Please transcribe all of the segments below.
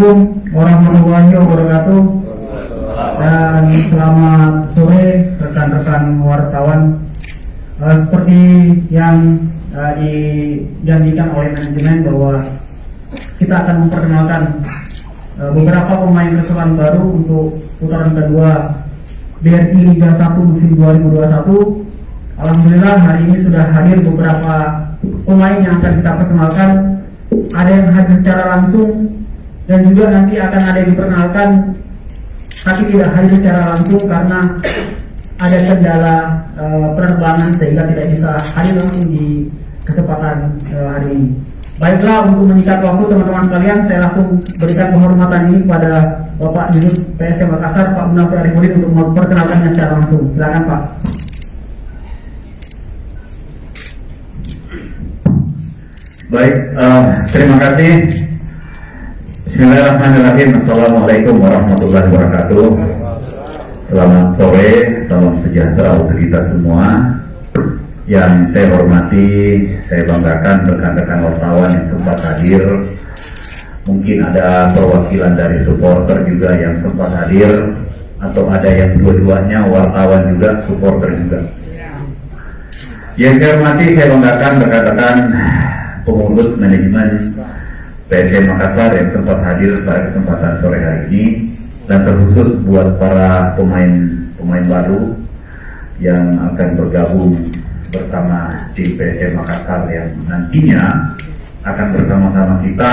Assalamualaikum warahmatullahi wabarakatuh. Dan selamat sore rekan-rekan wartawan. Seperti yang dijanjikan oleh manajemen bahwa kita akan memperkenalkan beberapa pemain kesukaan baru untuk putaran kedua BRI Liga 1 musim 2021. Alhamdulillah hari ini sudah hadir beberapa pemain yang akan kita perkenalkan. Ada yang hadir secara langsung dan juga nanti akan ada yang diperkenalkan tapi tidak hadir secara langsung karena ada kendala penerbangan sehingga tidak bisa hadir langsung di kesempatan hari ini. Baiklah, untuk menyingkat waktu teman-teman sekalian, saya langsung berikan penghormatan ini kepada Bapak Dirut PSM Makassar, Pak Munafir Arifudin, untuk memperkenalkannya secara langsung. Silakan Pak. Baik, terima kasih. Bismillahirrahmanirrahim. Assalamualaikum warahmatullahi wabarakatuh. Selamat sore, salam sejahtera untuk kita semua. Yang saya hormati, saya banggakan rekan-rekan wartawan yang sempat hadir. Mungkin ada perwakilan dari supporter juga yang sempat hadir, atau ada yang dua-duanya, wartawan juga, supporter juga. Yang saya hormati, saya banggakan rekan-rekan pengurus manajemen PSM Makassar yang sempat hadir pada kesempatan sore hari ini, dan terkhusus buat para pemain baru yang akan bergabung bersama tim PSM Makassar yang nantinya akan bersama-sama kita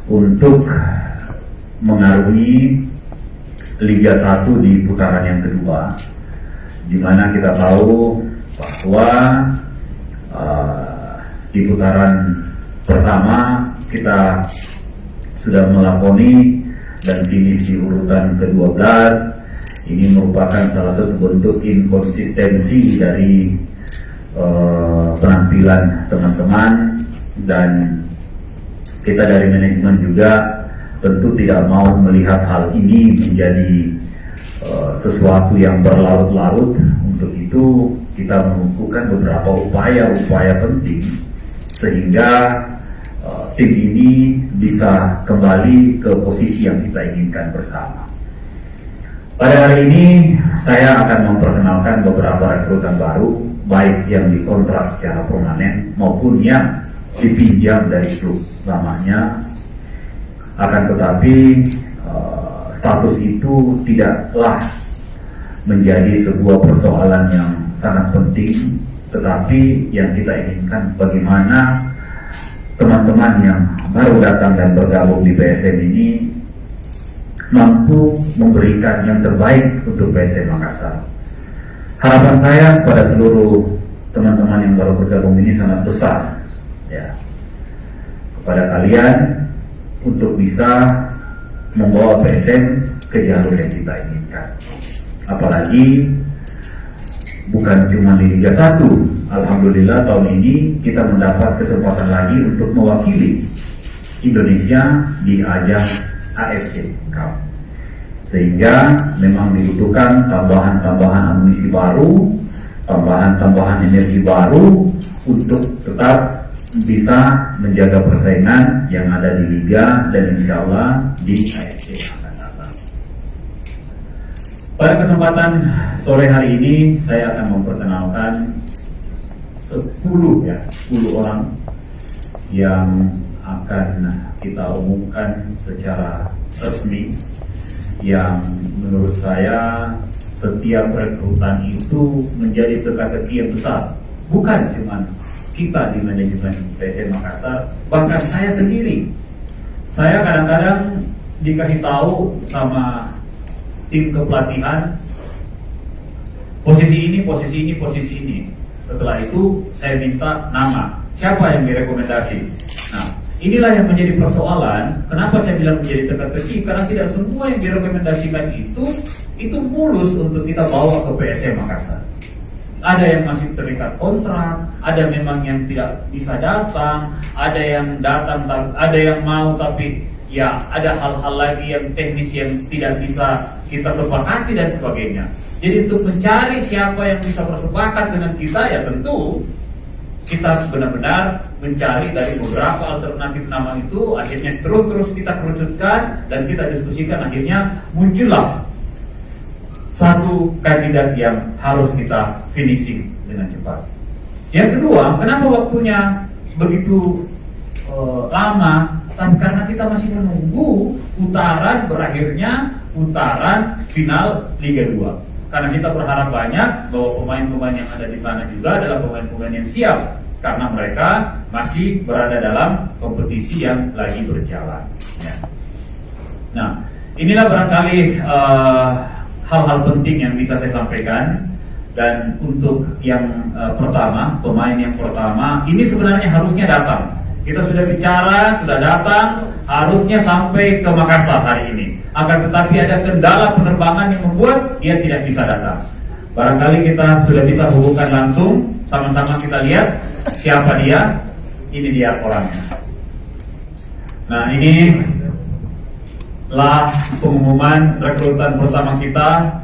untuk mengarungi Liga 1 di putaran yang kedua, di mana kita tahu bahwa di putaran pertama kita sudah melakoni dan finish di urutan ke-12. Ini merupakan salah satu bentuk inkonsistensi dari penampilan teman-teman, dan kita dari manajemen juga tentu tidak mau melihat hal ini menjadi sesuatu yang berlarut-larut. Untuk itu kita mengumpulkan beberapa upaya-upaya penting sehingga tim ini bisa kembali ke posisi yang kita inginkan bersama. Pada hari ini saya akan memperkenalkan beberapa rekrutan baru, baik yang dikontrak secara permanen maupun yang dipinjam dari klub lamanya. Akan tetapi status itu tidaklah menjadi sebuah persoalan yang sangat penting, tetapi yang kita inginkan bagaimana teman-teman yang baru datang dan bergabung di PSM ini mampu memberikan yang terbaik untuk PSM Makassar. Harapan saya pada seluruh teman-teman yang baru bergabung ini sangat besar, ya, kepada kalian untuk bisa membawa PSM ke jalur yang kita inginkan. Apalagi bukan cuma di Liga 1. Alhamdulillah tahun ini kita mendapat kesempatan lagi untuk mewakili Indonesia di ajang AFC Cup. Sehingga memang dibutuhkan tambahan-tambahan amunisi baru, tambahan-tambahan energi baru untuk tetap bisa menjaga persaingan yang ada di Liga dan insya Allah di AFC akan datang. Pada kesempatan sore hari ini saya akan memperkenalkan 10 orang yang akan kita umumkan secara resmi, yang menurut saya setiap rekrutan itu menjadi teka-teki yang besar. Bukan cuma kita di manajemen PSM Makassar, bahkan saya sendiri. Saya kadang-kadang dikasih tahu sama tim kepelatihan posisi ini. Setelah itu saya minta nama, siapa yang direkomendasi. Nah, inilah yang menjadi persoalan. Kenapa saya bilang menjadi teka-teki? Karena tidak semua yang direkomendasikan itu mulus untuk kita bawa ke PSM Makassar. Ada yang masih terikat kontrak, ada memang yang tidak bisa datang, ada yang datang, ada yang mau tapi ya ada hal-hal lagi yang teknis yang tidak bisa kita sepakati dan sebagainya. Jadi untuk mencari siapa yang bisa bersepakat dengan kita, ya tentu kita benar-benar mencari dari beberapa alternatif nama itu, akhirnya terus kita kerucutkan dan kita diskusikan, akhirnya muncullah satu kandidat yang harus kita finishing dengan cepat. Yang kedua, kenapa waktunya begitu lama? Karena kita masih menunggu berakhirnya putaran final Liga 2. Karena kita berharap banyak bahwa pemain-pemain yang ada di sana juga adalah pemain-pemain yang siap, karena mereka masih berada dalam kompetisi yang lagi berjalan. Ya. Nah, inilah barangkali hal-hal penting yang bisa saya sampaikan. Dan untuk yang pertama, pemain yang pertama ini sebenarnya harusnya datang. Kita sudah bicara, sudah datang, harusnya sampai ke Makassar hari ini. Akan tetapi ada kendala penerbangan yang membuat dia tidak bisa datang. Barangkali kita sudah bisa hubungkan langsung, sama-sama kita lihat siapa dia. Ini dia orangnya. Nah, ini lah pengumuman rekrutan pertama kita,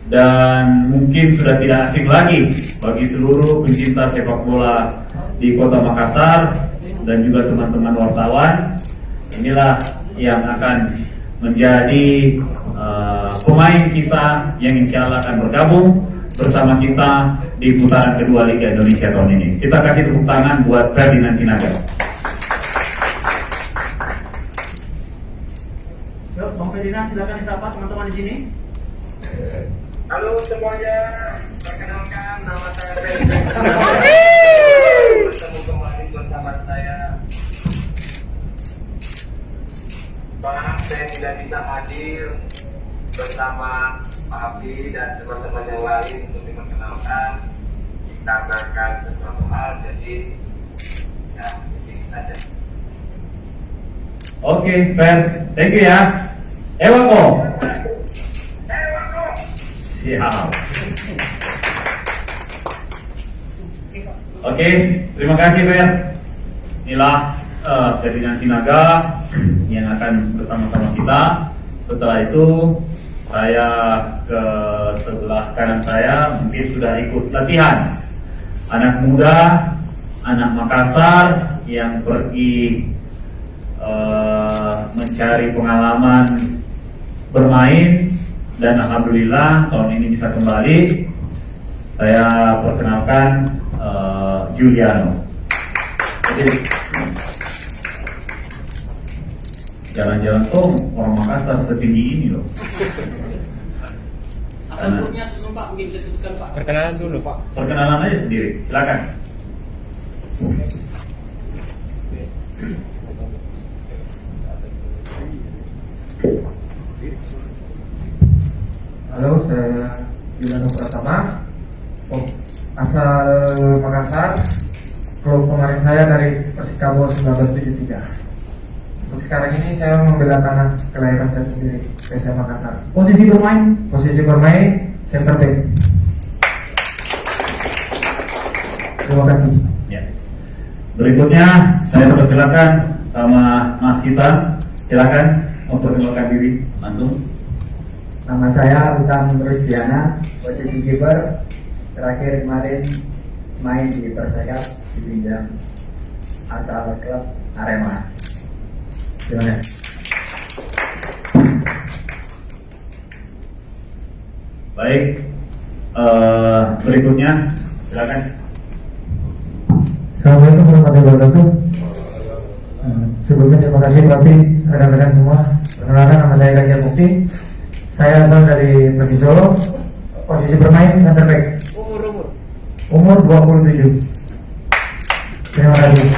dan mungkin sudah tidak asing lagi bagi seluruh pencinta sepak bola di Kota Makassar dan juga teman-teman wartawan. Inilah yang akan menjadi pemain kita yang insya Allah akan bergabung bersama kita di putaran kedua Liga Indonesia tahun ini. Kita kasih tepuk tangan buat Ferdinand Sinaga. Yuk, Bang Ferdinand, silakan disapa teman-teman di sini. Halo semuanya, perkenalkan nama saya Ferdinand. Bertemu kembali bersama saya. Maaf saya tidak bisa hadir bersama Pak Abi dan teman-teman yang lain untuk diperkenalkan. Kita akan sesuatu hal, jadi ya ini saja. Oke, Fer, thank you ya. Ewako. Siap. Oke, terima kasih Fer. Inilah Ferdinand Sinaga yang akan bersama-sama kita. Setelah itu saya ke sebelah kanan saya, mungkin sudah ikut latihan. Anak muda, anak Makassar yang pergi mencari pengalaman bermain, dan alhamdulillah tahun ini bisa kembali. Saya perkenalkan Juliano. Jadi jalan-jalan tuh orang Makassar setinggi ini loh. Asal grupnya sebelum Pak mungkin bisa disebutkan Pak. Perkenalan dulu Pak. Perkenalan aja sendiri, silakan. Halo, saya Juliano Pratama, asal Makassar. Klub kemarin saya dari Persikabo 1973. Untuk sekarang ini saya membela tanah kelahiran saya sendiri, PSM Makassar. Posisi bermain? Posisi bermain center back. Terima kasih. Ya. Berikutnya saya persilakan sama Mas Kita, silakan memperkenalkan diri langsung. Nama saya Utang Rusdiana, posisi kiper. Terakhir kemarin main di Persegap dipinjam asal klub Arema. Terima kasih. Baik, berikutnya silakan. Assalamualaikum warahmatullahi wabarakatuh. Sebelumnya terima kasih Bapi, rekan-rekan semua. Perkenalkan, nama saya Ganjar Mukti. Saya asal dari Persis Solo. Posisi bermain center back. Umur 27. Terima kasih.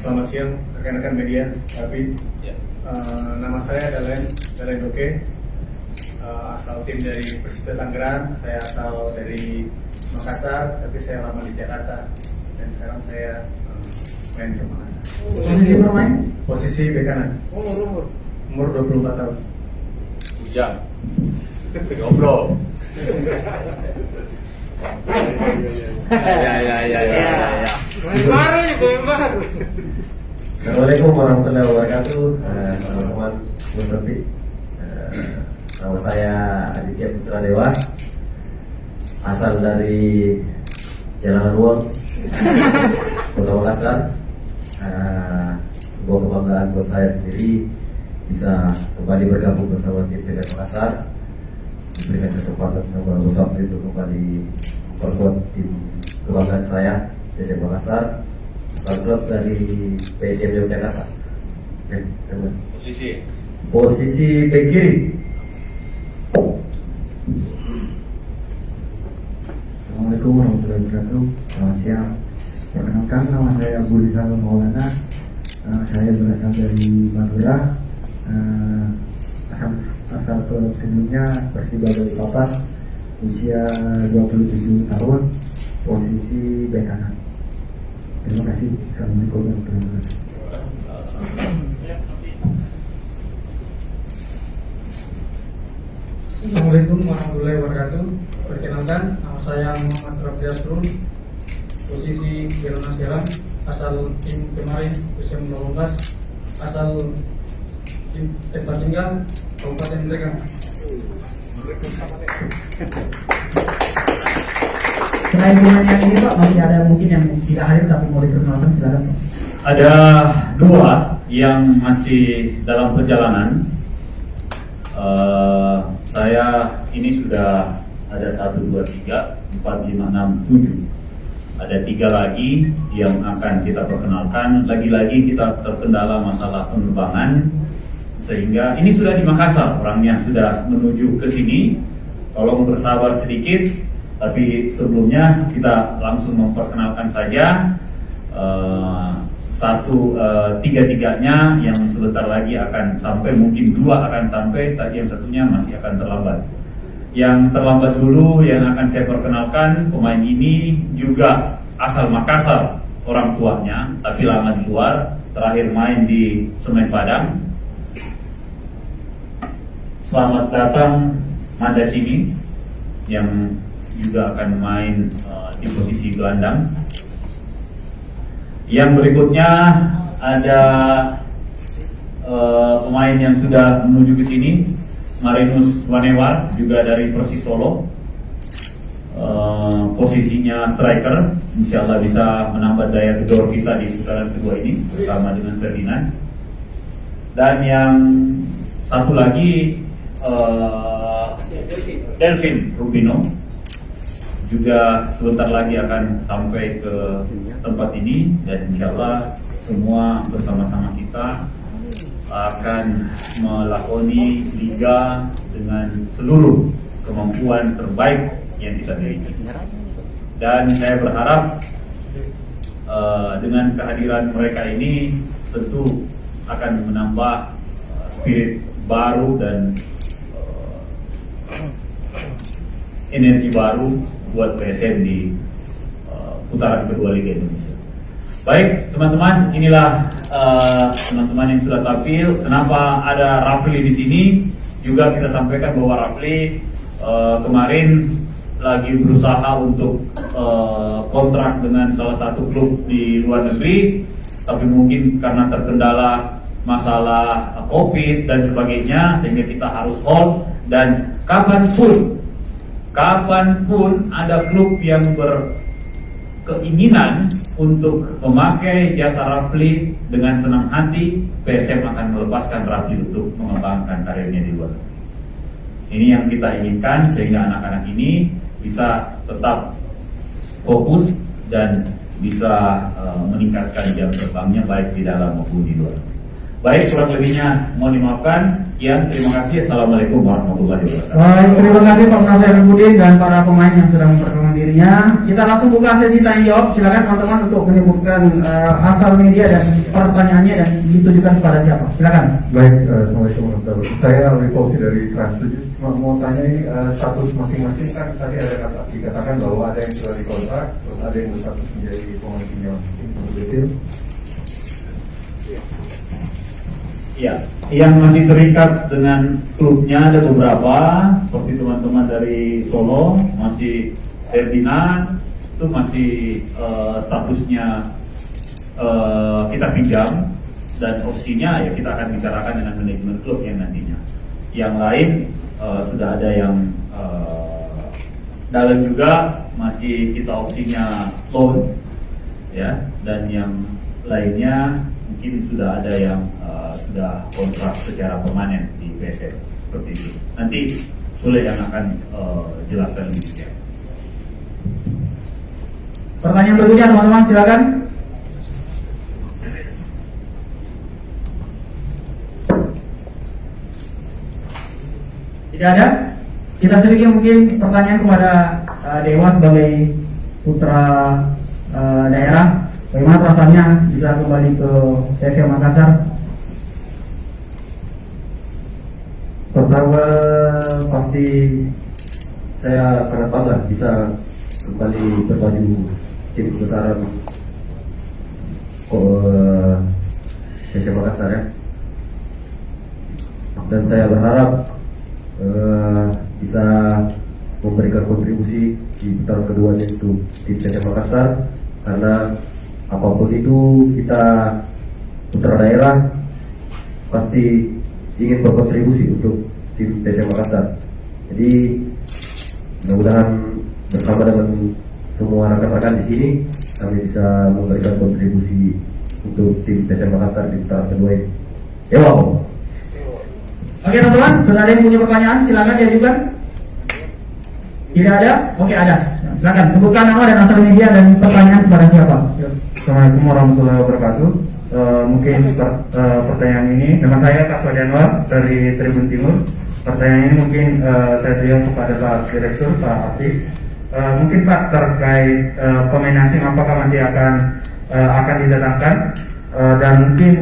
Selamat siang rekan-rekan media, Tapi nama saya Dalen Doke, asal tim dari Persita Tangerang. Saya asal dari Makassar, tapi saya lama di Jakarta dan sekarang saya main ke Makassar. Posisi bermain? Posisi bek kanan. Umur 24 tahun. Ujang. Ngobrol. Ya. Assalamualaikum warahmatullahi wabarakatuh. Teman-teman, seperti Nama saya Aditya Putra Dewa, asal dari Jalan Ruang, Kota Makassar. Sebuah kebanggaan buat saya sendiri bisa kembali bergabung bersama tim PSM Makassar, diberikan kesempatan sama Bos Sapri untuk kembali memperkuat tim kebanggaan saya PSM Makassar, asal klub dari PSM Yogyakarta. Posisi bek kiri. Assalamualaikum warahmatullahi wabarakatuh. Selamat siang. Perkenalkan, nama saya Budi Salam Maulana. Saya berasal dari Madura. Asal klub sebelumnya Persiba Balikpapan. Usia 27 tahun. Posisi bek kanan. Terima kasih. Assalamualaikum warahmatullahi wabarakatuh. Assalamualaikum warahmatullahi wabarakatuh. Perkenalkan, nama saya Muhammad Rafi Asrul, posisi Gelona Serang, asal tim kemarin PSM 12, asal tim tempat tinggal Kabupaten Blegan. Selain pemain yang ini Pak, masih ada mungkin yang tidak hadir tapi mau diperkenalkan, silakan Pak. Ada 2 yang masih dalam perjalanan. Saya ini sudah ada 1, 2, 3, 4, 5, 6, 7. Ada 3 lagi yang akan kita perkenalkan. Lagi-lagi kita terkendala masalah penerbangan, sehingga ini sudah di Makassar, orangnya sudah menuju ke sini. Tolong bersabar sedikit, tapi sebelumnya kita langsung memperkenalkan saja tiga-tiganya yang sebentar lagi akan sampai, mungkin 2 akan sampai, tadi yang satunya masih akan terlambat. Yang terlambat dulu yang akan saya perkenalkan, pemain ini juga asal Makassar orang tuanya, tapi lama di luar, terakhir main di Semen Padang. Selamat datang Mandacini yang juga akan main di posisi gelandang. Yang berikutnya ada pemain yang sudah menuju ke sini, Marinus Wanewar, juga dari Persis Solo. Posisinya striker, insya Allah bisa menambah daya gedor kita di putaran kedua ini bersama dengan Ferdinand. Dan yang satu lagi Delvin Rubino, juga sebentar lagi akan sampai ke tempat ini, dan insya Allah semua bersama-sama kita akan melakoni liga dengan seluruh kemampuan terbaik yang kita miliki. Dan saya berharap dengan kehadiran mereka ini tentu akan menambah spirit baru dan energi baru buat PSM di putaran kedua Liga Indonesia. Baik teman-teman, inilah teman-teman yang sudah tampil. Kenapa ada Rafli di sini? Juga kita sampaikan bahwa Rafli kemarin lagi berusaha untuk kontrak dengan salah satu klub di luar negeri, tapi mungkin karena terkendala masalah COVID dan sebagainya, sehingga kita harus hold. Dan kapanpun ada klub yang berkeinginan untuk memakai jasa Rafli, dengan senang hati PSM akan melepaskan Rafli untuk mengembangkan karirnya di luar. Ini yang kita inginkan, sehingga anak-anak ini bisa tetap fokus dan bisa meningkatkan jam terbangnya baik di dalam maupun di luar. Baik, kurang lebihnya mohon dimaafkan. Sekian, terima kasih. Assalamualaikum warahmatullahi wabarakatuh. Baik, terima kasih Pak Penasihat Budin dan para pemain yang sudah memperkenalkan dirinya. Kita langsung buka sesi tanya jawab. Silakan teman-teman untuk menyebutkan asal media dan pertanyaannya, dan ditujukan kepada siapa. Silakan. Baik, Assalamualaikum warahmatullahi wabarakatuh. Saya Alwi Fauzi dari Trans 7. Cuma mau tanya ini status masing-masing, kan tadi ada dikatakan bahwa ada yang sudah dikontrak, terus ada yang berstatus menjadi pemain pinjam. Untuk detail. Ya, yang masih terikat dengan klubnya ada beberapa, seperti teman-teman dari Solo, masih Ferdinand, itu masih statusnya kita pinjam, dan opsinya ya kita akan bicarakan dengan manajemen klub yang nantinya. Yang lain sudah ada yang dalam juga masih kita opsinya loan, ya, dan yang lainnya mungkin sudah ada yang sudah kontrak secara permanen di PSM seperti itu. Nanti Sule yang akan jelaskan lebih detail. Pertanyaan berikutnya teman-teman, silakan. Tidak ada? Kita sedikit mungkin pertanyaan kepada Dewa sebagai putra daerah. Bagaimana perasaannya bisa kembali ke PSM Makassar? Pertama, pasti saya sangat bangga bisa kembali berbaju tim kebesaran PSM Makassar, ya. Dan saya berharap bisa memberikan kontribusi di putaran kedua untuk tim PSM Makassar, karena apapun itu kita putra daerah pasti ingin berkontribusi untuk tim PSM Makassar. Jadi mudah-mudahan bersama dengan semua rekan-rekan di sini kami bisa memberikan kontribusi untuk tim PSM Makassar di putaran kedua ini. Ewa. Oke teman-teman, sudah ada yang punya pertanyaan? Silakan diajukan. Tidak ada? Oke, ada. Silakan sebutkan nama dan asal media dan pertanyaan kepada siapa. Assalamualaikum warahmatullahi wabarakatuh. Mungkin pertanyaan ini, nama saya Kaswa Januar dari Tribun Timur. Pertanyaan ini mungkin saya tujukan kepada Pak Direktur, Pak Afif. Mungkin Pak terkait pemain asing apakah masih akan didatangkan, dan mungkin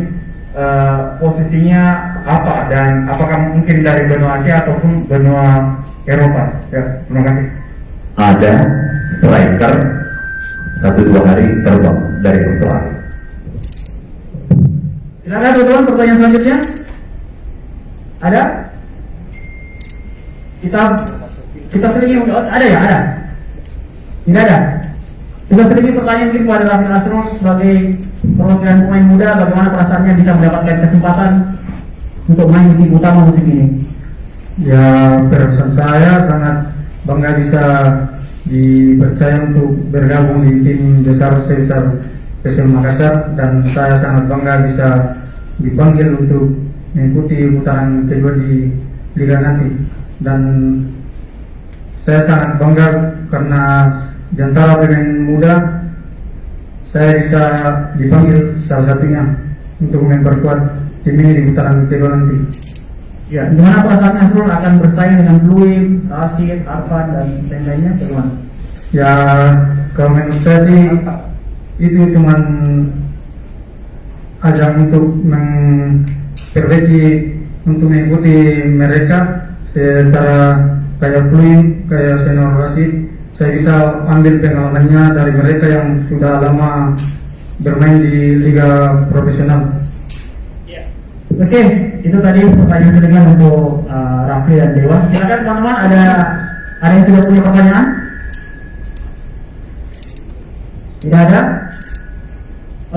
posisinya apa, dan apakah mungkin dari benua Asia ataupun benua Eropa? Ya, terima kasih. Ada striker 1-2 hari terbang dari Australia. Silakan teman-teman, pertanyaan selanjutnya. Ada? Kita sedikit ada ya? Ada? Tidak ada? Kita sedikit pertanyaan mungkin kepada Raffi Nasrul sebagai perwakilan pemain muda, bagaimana perasaannya bisa mendapatkan kesempatan untuk main di tim utama musim ini? Ya, perasaan saya sangat bangga bisa dipercaya untuk bergabung di tim besar sebesar PSM Makassar, dan saya sangat bangga bisa dipanggil untuk mengikuti putaran kedua di Liga nanti. Dan saya sangat bangga karena di antara pemain muda saya bisa dipanggil salah satunya untuk memperkuat tim ini di putaran kedua nanti. Ya, gimana perasaan Nasrul akan bersaing dengan Fluid, Rashid, Arfan dan lain-lainnya? Bagaimana? Ya, kalau menurut saya sih itu cuman ajang untuk memperbaiki, untuk mengikuti mereka secara kayak Fluid, kayak senior Rashid. Saya bisa ambil pengalamannya dari mereka yang sudah lama bermain di liga profesional. Oke, itu tadi pertanyaan sedikit untuk Rafli dan Dewa. Silakan teman-teman, ada yang sudah punya pertanyaan? Tidak ada?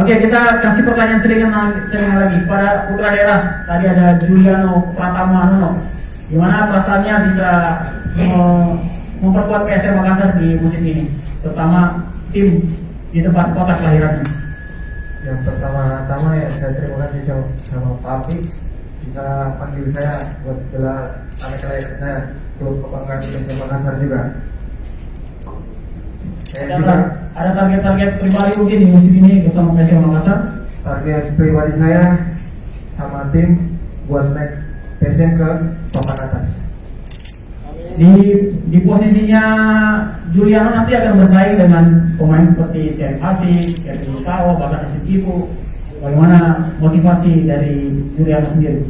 Oke, kita kasih pertanyaan sedikit lagi pada putra daerah. Tadi ada Juliano Pratama Nono. Gimana perasaannya bisa memperkuat PSM Makassar di musim ini, terutama tim di tempat kota kelahirannya? Yang pertama-tama ya saya terima kasih sama Pak Afi bisa panggil saya buat bela anak kelahiran saya, klub kebanggaan PSM Makassar juga. Ada target-target pribadi mungkin di musim ini bersama PSM Makassar? Target pribadi saya sama tim buat naik PSM ke papan atas. Di posisinya Juliano nanti akan bersaing dengan pemain seperti Syarif Asik, Syarif Gustavo, bahkan Asik Kipu. Bagaimana motivasi dari Juliano sendiri?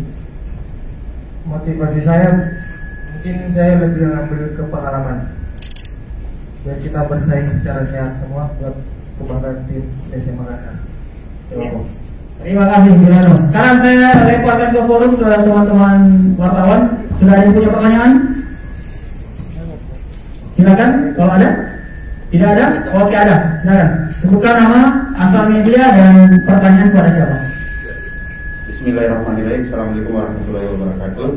Motivasi saya mungkin saya lebih mengambil ke pengalaman, biar kita bersaing secara sehat semua buat kebanggaan tim PSM Makassar. Terima kasih Juliano. Sekarang saya lemparkan ke forum ke teman-teman wartawan. Sudah ada yang punya pertanyaan? Silakan, kalau ada. Tidak ada? Oke, ada. Silakan. Sebutkan nama, asal media dan pertanyaan kepada siapa. Bismillahirrahmanirrahim. Assalamualaikum warahmatullahi wabarakatuh.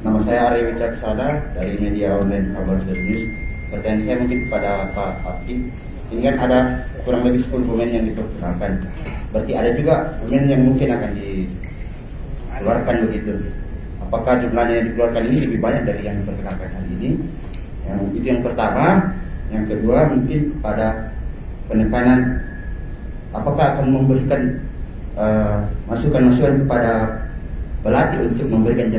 Nama saya Arya Wicaksana dari media online Kabar News. Pertanyaan saya mungkin kepada Pak Hakim. Ini kan ada kurang lebih 10 pemain yang diperkenalkan. Berarti ada juga pemain yang mungkin akan dikeluarkan begitu. Apakah jumlahnya yang dikeluarkan ini lebih banyak dari yang diperkenalkan hari ini? Itu yang pertama. Yang kedua mungkin pada penekanan, apakah akan memberikan masukan-masukan kepada pelatih untuk memberikan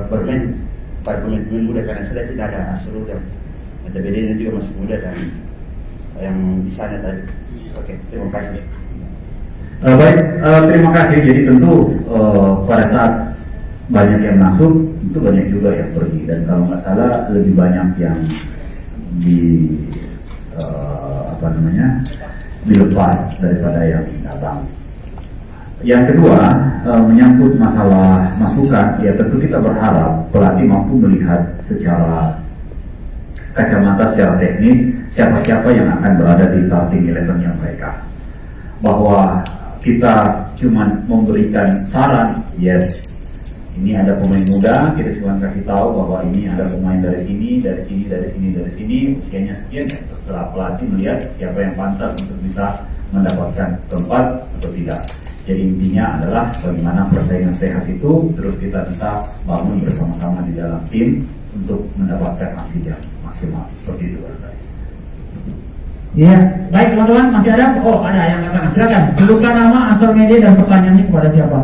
bermain pada pemain-pemain muda, karena saya tidak ada Asrul dan TBD juga masih muda dan yang di sana tadi. Oke, terima kasih. Baik, terima kasih. Jadi tentu pada saat banyak yang masuk, itu banyak juga yang pergi, dan kalau nggak salah lebih banyak yang dilepas daripada yang datang. Yang kedua, menyangkut masalah masukan, ya tentu kita berharap pelatih mampu melihat secara kacamata secara teknis siapa-siapa yang akan berada di starting 11-nya mereka. Bahwa kita cuma memberikan saran, yes, ini ada pemain muda, kita cuma kasih tahu bahwa ini ada pemain dari sini, usianya sekian, ya terserah pelatih melihat siapa yang pantas untuk bisa mendapatkan tempat atau tidak. Jadi intinya adalah bagaimana persaingan sehat itu terus kita bisa bangun bersama-sama di dalam tim untuk mendapatkan hasil yang maksimal. Seperti itu. Iya, baik teman-teman, masih ada? Oh, ada yang katakan. Silakan. Sebutkan nama, asal media dan pertanyaannya kepada siapa?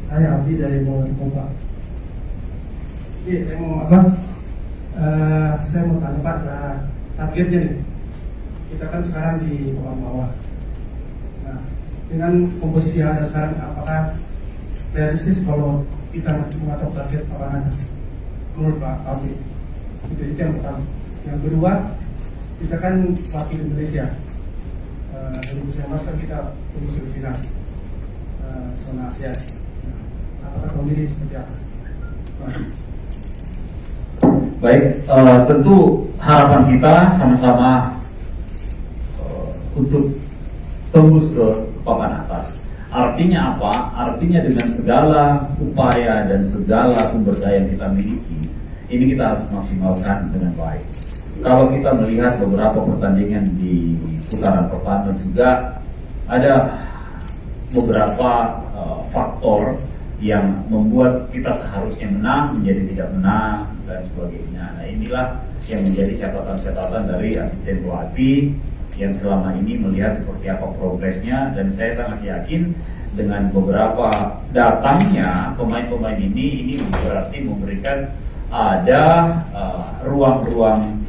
Saya Abdi dari Mopa. Iya, saya mau Apa? Saya mau tanya Pak, targetnya nih. Kita kan sekarang di papan bawah. Nah, dengan komposisi yang ada sekarang, apakah realistis kalau kita mengatur target papan atas? Menurut Pak Abdi. Itu yang pertama. Yang kedua, kita kan wakil Indonesia. 2019 kan kita tunggu semifinal zona Asia. Apakah tahun ini seperti apa? Baik, tentu harapan kita sama-sama untuk tembus ke papan atas. Artinya apa? Artinya dengan segala upaya dan segala sumber daya yang kita miliki, ini kita harus maksimalkan dengan baik. Kalau kita melihat beberapa pertandingan di putaran pertama juga ada beberapa faktor yang membuat kita seharusnya menang menjadi tidak menang dan sebagainya. Nah, inilah yang menjadi catatan-catatan dari asisten pelatih yang selama ini melihat seperti apa progresnya, dan saya sangat yakin dengan beberapa datangnya pemain-pemain ini berarti memberikan ada ruang-ruang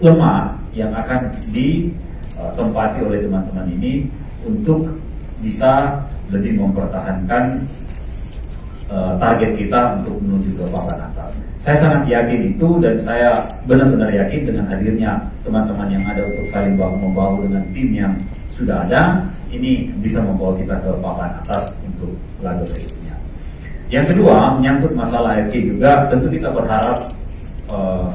lemah yang akan ditempati oleh teman-teman ini untuk bisa lebih mempertahankan target kita untuk menuju ke papan atas. Saya sangat yakin itu, dan saya benar-benar yakin dengan hadirnya teman-teman yang ada untuk saling bahu-membahu dengan tim yang sudah ada, ini bisa membawa kita ke papan atas untuk laga berikutnya. Yang kedua, menyangkut masalah AFC juga, tentu kita berharap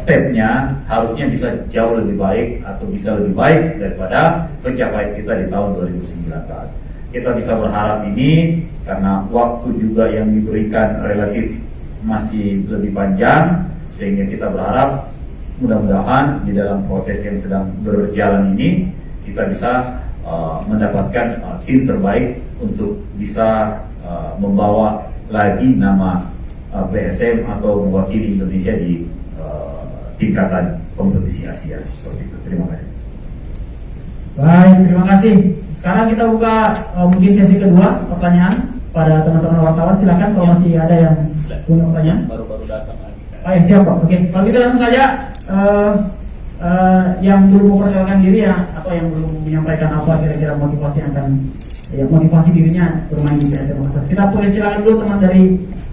stepnya harusnya bisa jauh lebih baik atau bisa lebih baik daripada pencapaian kita di tahun 2019. Kita bisa berharap ini karena waktu juga yang diberikan relatif masih lebih panjang, sehingga kita berharap mudah-mudahan di dalam proses yang sedang berjalan ini kita bisa mendapatkan tim terbaik untuk bisa membawa lagi nama PSM atau mewakili Indonesia di tingkatan kompetisi Asia. Seperti itu. Terima kasih. Baik, terima kasih. Sekarang kita buka mungkin sesi kedua, pertanyaan pada teman-teman wartawan. Silakan kalau masih ada yang punya pertanyaan. Baru-baru datang lagi. Baik, siapa? Oke, kalau kita langsung saja yang belum memperkenalkan diri ya, atau yang belum menyampaikan apa kira-kira motivasi yang akan motivasi dirinya bermain di PSM Makassar. Kita boleh silakan dulu teman dari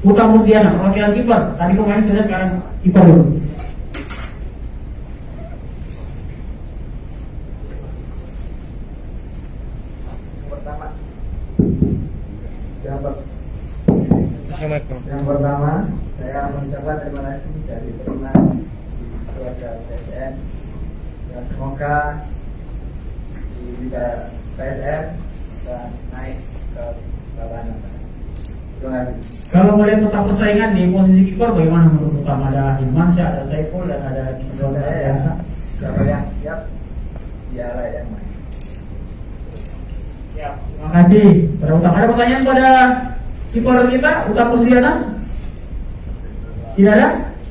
Utang Musdiana, perwakilan kiper. Tadi pemain sudah, sekarang kiper dulu. Yang pertama, saya mengucapkan terima kasih dari teman keluarga PSM. Dan semoga di Liga PSM bisa naik ke papan atas. Kalau melihat peta persaingan di posisi kiper bagaimana menurut utama? Ada Hilmansyah, ada Saiful dan ada Kiprul Biasa. Siapa yang siap, dialah yang main. Siap. Terima kasih. Pada utama ada pertanyaan pada kiper kita, Utama Pusdiana? Tidak ada?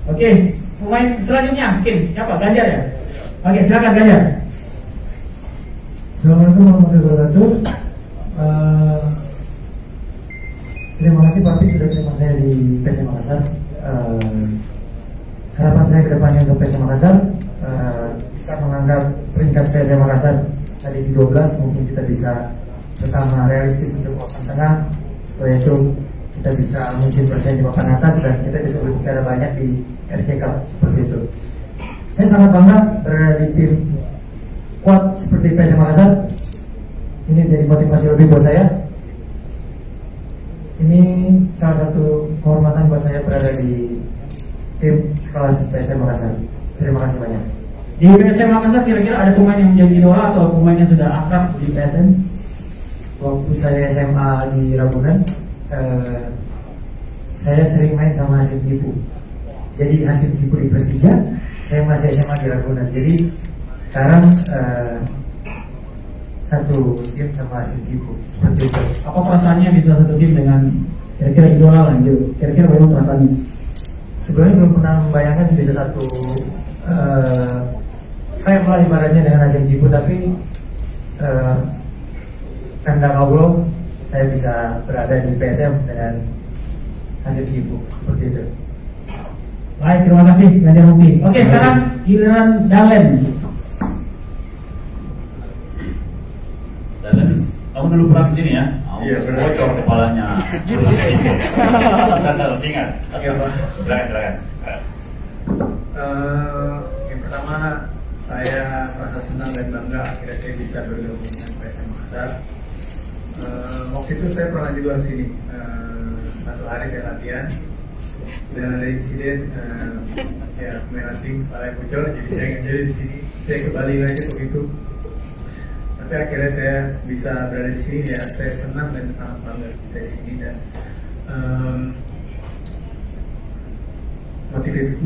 Oke. Pemain selanjutnya, mungkin siapa? Ganjar ya? Oke, silakan Ganjar. Assalamualaikum warahmatullahi wabarakatuh. Terima kasih Pak Apik sudah terima saya di PSM Makassar. Harapan saya ke depannya untuk PSM Makassar bisa mengangkat peringkat PSM Makassar tadi di 12, mungkin kita bisa pertama realistis untuk papan tengah. Setelah itu kita bisa mungkin bersaing di papan atas dan kita bisa berbicara banyak di RC Cup seperti itu. Saya sangat bangga berada di tim kuat seperti PSM Makassar. Ini jadi motivasi lebih buat saya. Ini salah satu kehormatan buat saya berada di tim sekelas PSM Makassar. Terima kasih banyak. Di PSM Makassar kira-kira ada pemain yang menjadi idola atau pemain yang sudah akrab di PSM? Waktu saya SMA di Ragunan, saya sering main sama Hasim Kipu. Jadi Hasim Kipu di Persija, saya masih SMA di Ragunan. Jadi sekarang satu tim sama Hasim Kipu. Seperti itu. Apa perasaannya bisa satu tim dengan kira-kira idola lah gitu? Kira-kira bagaimana perasaannya? Sebenarnya belum pernah membayangkan bisa satu frame lah ibaratnya dengan Hasim Kipu, tapi kehendak Allah saya bisa berada di PSM dengan Hasim Kipu seperti itu. Baik, terima kasih Ganjar Mukti. Oke, sekarang giliran Dalen. Dalen, kamu dulu pernah kesini ya? Iya, pernah. Bocor kepalanya. Singkat. Oke, Pak. Silakan. Yang pertama, saya merasa senang dan bangga akhirnya saya bisa bergabung dengan PSM Makassar. Waktu itu saya pernah juga sini. Satu hari saya latihan dan ada insiden ya pemain asing kepala bocor, jadi saya nggak jadi di sini. Saya ke Bali lagi begitu. Tapi akhirnya saya bisa berada di sini, ya saya senang dan sangat bangga bisa di sini. Dan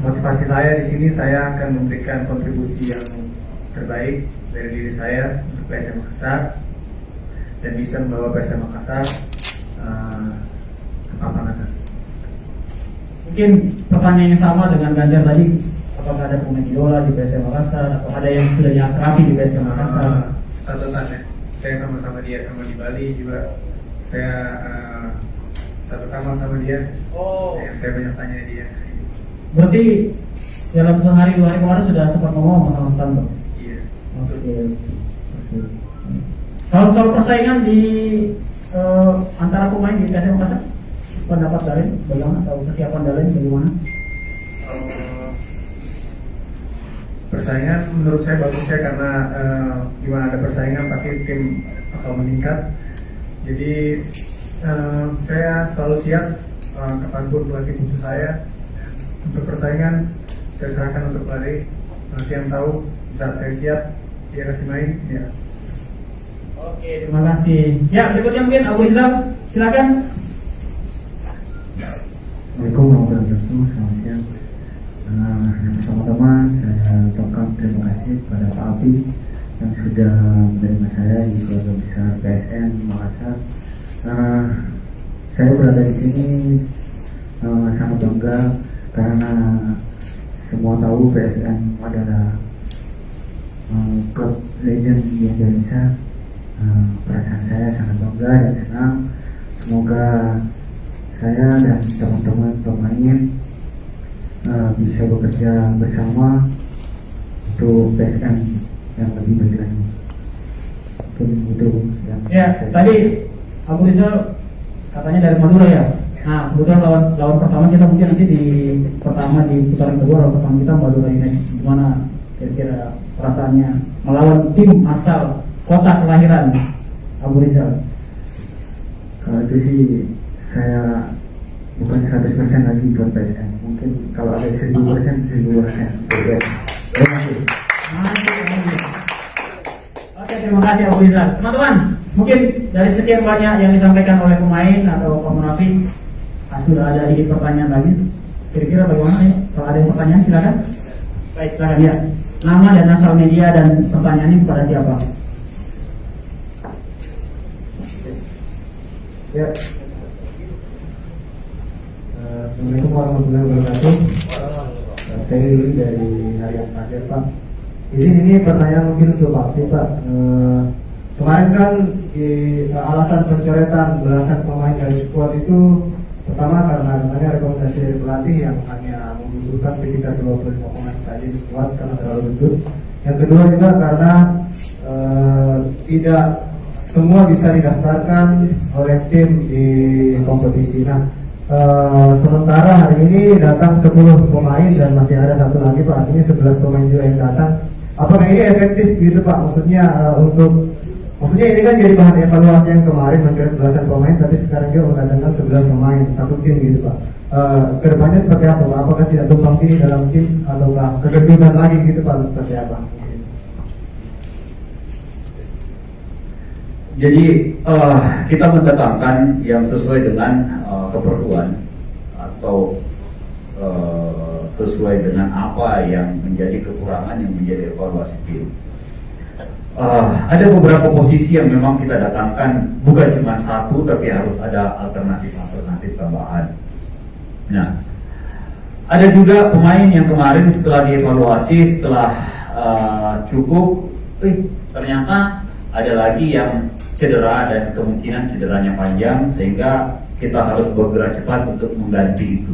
motivasi saya di sini, saya akan memberikan kontribusi yang terbaik dari diri saya untuk PSM Makassar dan bisa membawa PSM Makassar ke papan atas. Mungkin pertanyaan yang sama dengan Ganjar tadi, apakah ada pemain idola di PSM Makassar atau ada yang sudah diakrabi di PSM Makassar? Catatan ya, saya sama-sama dia sama di Bali juga, saya satu kamar sama dia. Saya banyak tanya dia. Berarti dalam sehari dua hari kemarin sudah sempat ngomong sama Tanto? Iya. Oke. Kalau soal persaingan di antara pemain di PSM Makassar, pendapat Dalen bagaimana? Atau kesiapan Dalen bagaimana? Persaingan menurut saya bagus ya, karena di mana ada persaingan pasti tim akan meningkat. Jadi saya selalu siap kapanpun pelatih butuh saya. Untuk persaingan saya serahkan untuk pelatih yang tahu. Saat saya siap dia kasih main ya. Oke, terima kasih. Ya, berikutnya mungkin Abu Rizal, silakan. Assalamualaikum warahmatullahi wabarakatuh. Selamat siang. Yang pertama-tama saya ucapkan terima kasih kepada Pak Apik yang sudah menerima saya di keluarga besar PSM Makassar. Saya berada di sini sangat bangga karena semua tahu PSM adalah klub legend di Indonesia. Perasaan saya sangat bangga dan senang. Semoga saya dan teman-teman pemain bisa bekerja bersama untuk PSM yang lebih baik lagi. Mungkin itu yang tadi Abu Rizal katanya dari Madura ya. Nah, kebetulan lawan pertama kita mungkin nanti di putaran kedua lawan pertama kita Madura United. Gimana kira-kira perasaannya melawan tim asal kota kelahiran Abu Rizal? Kalau itu sih saya bukan 100% lagi buat PSM. Mungkin kalau ada 1000%, 1000%. Terima kasih. Oke, terima kasih Abu Rizal. Teman-teman, mungkin dari sekian banyak yang disampaikan oleh pemain atau Pak Munafik, sudah ada ini pertanyaan lagi. Kira-kira bagaimana ya? Kalau ada yang pertanyaan silakan. Baik, silakan ya. Nama dan asal media dan pertanyaannya kepada siapa? Ya. Assalamualaikum warahmatullahi wabarakatuh. Saya Lili dari Harian Kader, Pak. Izin ini pertanyaan mungkin untuk Pak Aktif, Pak. Kemarin kan alasan pencoretan belasan pemain dari skuad itu pertama karena adanya rekomendasi dari pelatih yang hanya membutuhkan sekitar 25 pemain saja di skuad karena terlalu bentuk. Yang kedua juga karena tidak semua bisa didaftarkan oleh tim di kompetisi. Nah, sementara hari ini datang 10 pemain dan masih ada satu lagi, Pak, artinya 11 pemain juga yang datang. Apakah ini efektif gitu, Pak? Maksudnya ini kan jadi bahan evaluasi yang kemarin mencoret belasan pemain, tapi sekarang juga mendatangkan 11 pemain satu tim gitu, Pak. Kedepannya seperti apa, Pak? Apakah tidak tumpang tindih dalam tim ataukah kegendutan lagi gitu, Pak? Seperti apa? Jadi kita mendatangkan yang sesuai dengan keperluan atau sesuai dengan apa yang menjadi kekurangan yang menjadi evaluasi tim. Ada beberapa posisi yang memang kita datangkan bukan cuma satu, tapi harus ada alternatif tambahan. Nah, ada juga pemain yang kemarin setelah dievaluasi, setelah cukup, ternyata ada lagi yang cedera dan kemungkinan cederanya panjang, sehingga kita harus bergerak cepat untuk mengganti itu.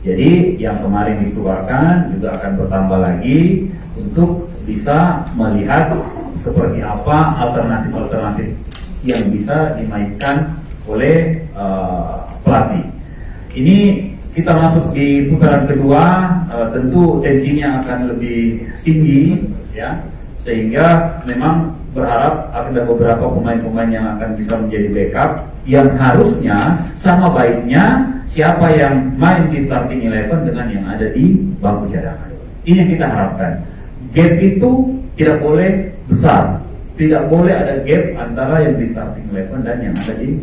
Jadi yang kemarin dikeluarkan juga akan bertambah lagi untuk bisa melihat seperti apa alternatif-alternatif yang bisa dimainkan oleh pelatih. Ini kita masuk di putaran kedua, tentu tensinya akan lebih tinggi, ya, sehingga memang berharap ada beberapa pemain-pemain yang akan bisa menjadi backup yang harusnya sama baiknya siapa yang main di starting 11 dengan yang ada di bangku cadangan. Ini yang kita harapkan. Gap itu tidak boleh besar, tidak boleh ada gap antara yang di starting 11 dan yang ada di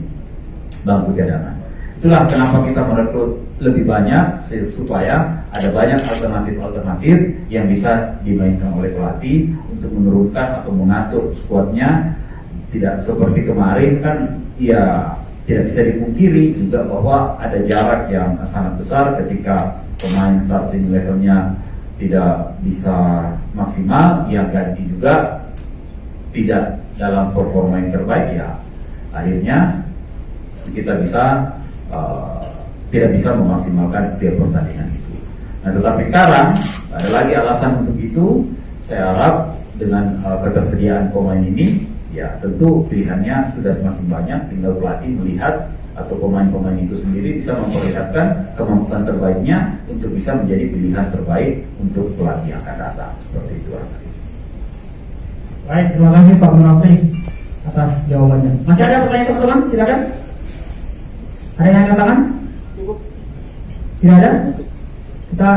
bangku cadangan. Itulah kenapa kita merekrut lebih banyak supaya ada banyak alternatif-alternatif yang bisa dimainkan oleh pelatih untuk menurunkan atau mengatur skuadnya. Tidak seperti kemarin kan, ya tidak bisa dipungkiri juga bahwa ada jarak yang sangat besar ketika pemain starting levelnya tidak bisa maksimal, yang ganti juga tidak dalam performa yang terbaik, ya akhirnya kita tidak bisa memaksimalkan setiap pertandingan itu. Nah, tetapi sekarang ada lagi alasan untuk itu. Saya harap dengan ketersediaan pemain ini, ya tentu pilihannya sudah semakin banyak. Tinggal pelatih melihat atau pemain-pemain itu sendiri bisa memperlihatkan kemampuan terbaiknya untuk bisa menjadi pilihan terbaik untuk pelatih yang akan datang. Seperti itu. Baik, terima kasih Pak Munafri atas jawabannya. Masih ada pertanyaan teman-teman? Silakan. Ada yang angkat tangan? Cukup. Tidak ada? Kita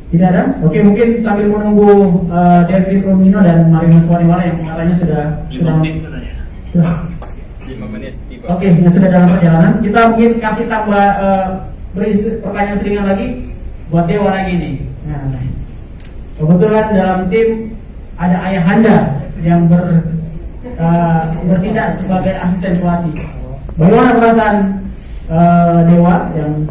tidak ada? Oke, mungkin sambil menunggu David Romino dan Marinus Waniwala yang katanya sudah 5 menit katanya. Sudah. 5 menit tiba. Oke, yang sudah dalam perjalanan. Kita mungkin kasih tambah beri pertanyaan seringan lagi buat Dewa lagi nih. Nah, kebetulan dalam tim ada ayahanda yang bertindak sebagai asisten pelatih. Bagaimana perasaan Dewa yang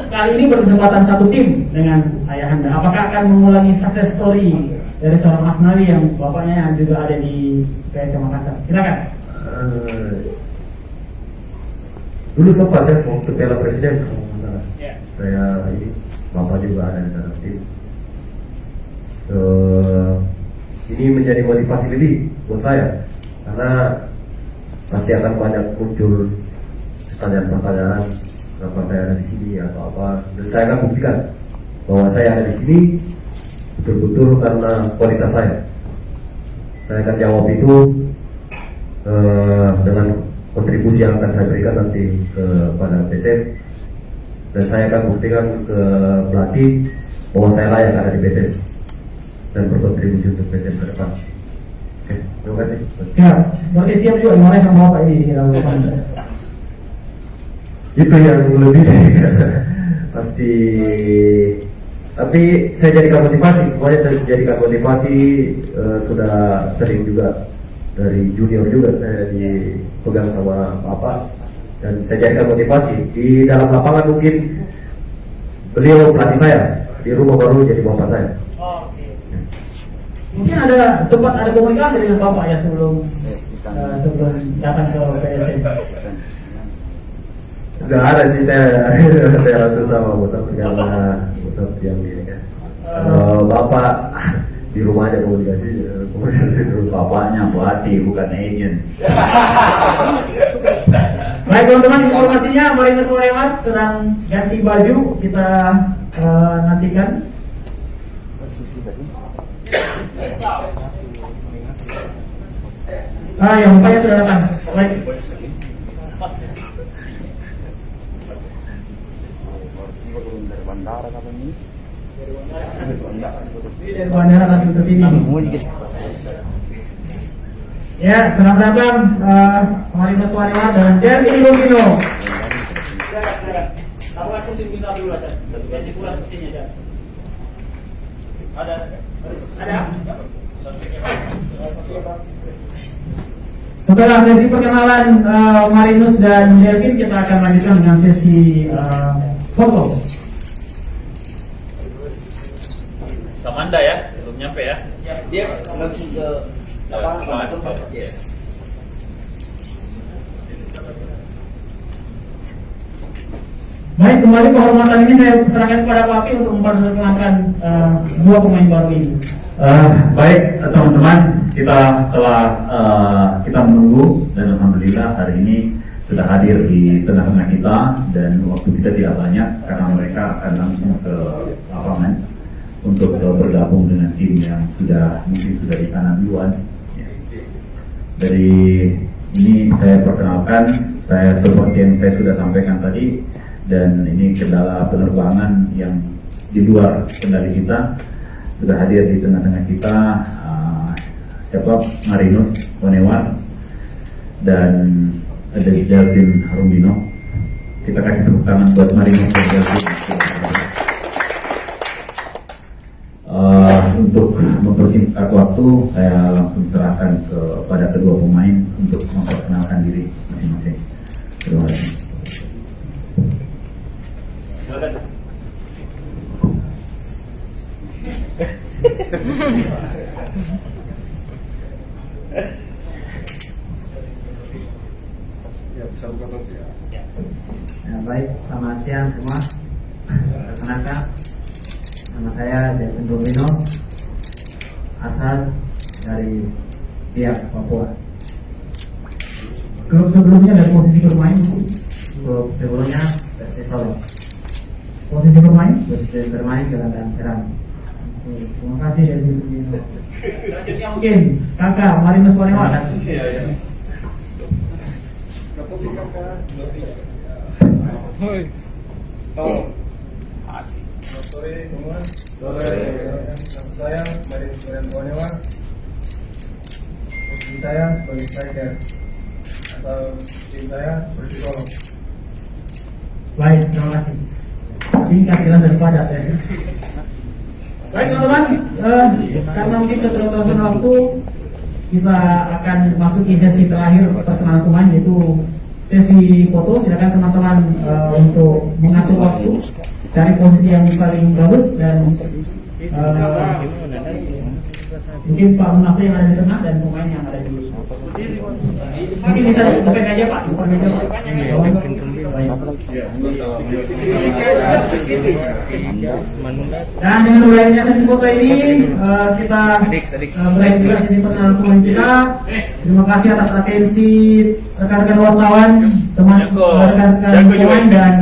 kali ini berkesempatan satu tim dengan ayahanda? Apakah akan mengulangi success story dari seorang Asnawi yang bapaknya yang juga ada di PSM Makassar? Silakan. Dulu sempat ya waktu Piala Presiden saya ini bapak juga ada di dalam tim. Ini menjadi motivasi lebih buat saya karena pasti akan banyak muncul pertanyaan-pertanyaan kenapa saya ada di sini atau apa, dan saya akan buktikan bahwa saya ada di sini betul-betul karena kualitas saya. Saya akan jawab itu dengan kontribusi yang akan saya berikan nanti kepada PSM, dan saya akan buktikan ke pelatih bahwa saya layak ada di PSM dan berkontribusi untuk PSM ke depan. Oke, terima kasih. Ya, berarti siap juga gimana sama Bapak ini di dalam Itu yang lebih pasti. Tapi saya jadikan motivasi, semuanya saya jadikan motivasi. Sudah sering juga dari junior juga saya dipegang sama Bapak, dan saya jadikan motivasi. Di dalam lapangan mungkin beliau pelatih saya, di rumah baru jadi bapak saya. Mungkin sempat ada komunikasi dengan Bapak ya sebelum datang ke PSM. Enggak ada sih, saya rasa sama Bosap karena Bosap yang ini kan. Kalau Bapak di rumah aja komunikasi dulu. Bapaknya pelatih bukan agent. Baik teman-teman, informasinya Marinus Monewar sedang ganti baju, kita nantikan. Yang umpanya sudah datang. Baik. Dari bandara langsung ke sini. Ya, selamat datang Marinus Monewar dan Jerry Lumino. Kamu kan musim kita dulu aja. Ganti pulang ke sini aja. Ada. Setelah sesi perkenalan Marinus dan Delvin, kita akan lanjutkan dengan sesi foto. Samanda ya, belum nyampe ya. Dia langsung ke lapangan. Baik, kembali kehormatan ini saya serahkan kepada Pak Api untuk memperkenalkan dua pemain baru ini. Baik teman-teman, kita telah kita menunggu dan alhamdulillah hari ini sudah hadir di tengah-tengah kita, dan waktu kita tidak banyak karena mereka akan langsung ke lapangan untuk bergabung dengan tim yang mungkin sudah di kanan duluan. Dari ini saya perkenalkan, saya seperti yang saya sudah sampaikan tadi, dan ini kendala penerbangan yang di luar kendali kita. Sudah hadir di tengah-tengah kita siapa? Marinus Monewar dan ada Delvin Lumino. Kita kasih tepuk tangan buat Marinus dan Delvin. Untuk mempersingkat waktu, saya langsung serahkan kepada kedua pemain untuk memperkenalkan diri masing-masing. Terima kasih. Baik, selamat siang semua. Perkenalkan, nama saya Delvin Lumino, asal dari Biak, Papua. Klub sebelumnya ada posisi bermain. Klub sebelumnya Persis Solo. Posisi bermain? Posisi bermain gelandang serang. Terima kasih dari Lumino. Selanjutnya mungkin kakak Marinus Monewar. Hoi. Sore semua. Sore. Nama saya Marinus Monewar. Posisi saya sebagai striker atau tim saya Persis Solo. Baik, terima kasih. Singkat, jelas dan padat ya. Baik teman-teman, karena mungkin keterbatasan waktu, kita akan masuk ke sesi terakhir perkenalan pemain, yaitu sesi foto. Silakan teman-teman untuk mengatur waktu, cari posisi yang paling bagus, dan mungkin Pak Munafri yang ada di tengah dan pemain yang ada di mungkin bisa disampaikan aja Pak. Dan dengan mulainya sesi foto ini kita berakhir juga sesi perkenalan pemain kita. Terima kasih atas atensi rekan-rekan wartawan, rekan-rekan pemain dan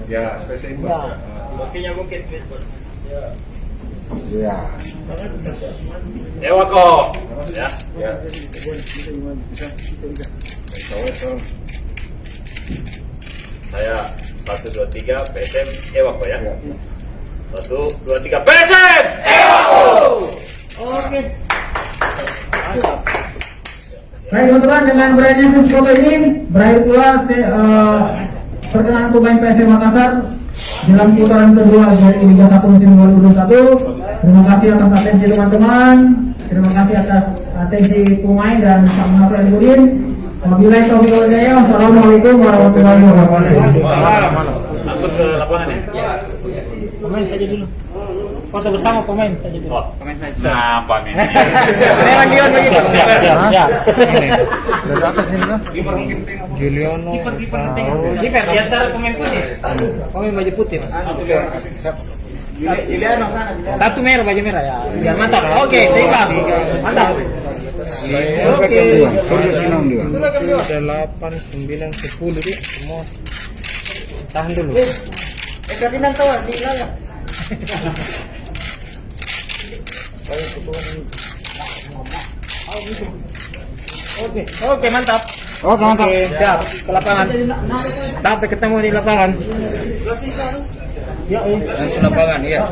Ya, spesial. Waktunya mungkin. Ya. Dewa kok. Ya. Ya. Saya 1, 2, 3 PSM Ewak Pak ya. 1, 2, 3, PSM! Oke. Baik teman-teman, dengan berakhirnya sesi foto ini berakhir pula perkenalan pemain PSM Makassar dalam putaran kedua dari Liga 1 musim 2021. Terima kasih atas atensi teman-teman. Terima kasih atas atensi pemain dan Pak Mas Aliudin. Wabillahi taufiq wal hidayah. Wassalamualaikum warahmatullahi wabarakatuh. Langsung ke lapangan ya? Pemain saja dulu. Foto bersama pemain saja dulu. Pemain saja. Nah, Pak Min. Lagi. Ya. Dari atas ini kan? Juliono. Kiper di antara pemain putih. Pemain baju putih, Mas. Satu merah, baju merah ya. Biar mantap. Oke, seimbang. Mantap. Oke. 8, 9, 10 dia semua. Tahan dulu. Ferdinand tahu di layar. Oke, mantap. Oke, mantap. Siap, ke lapangan. Sampai ketemu di lapangan. Ya, Langsung lapangan, iya.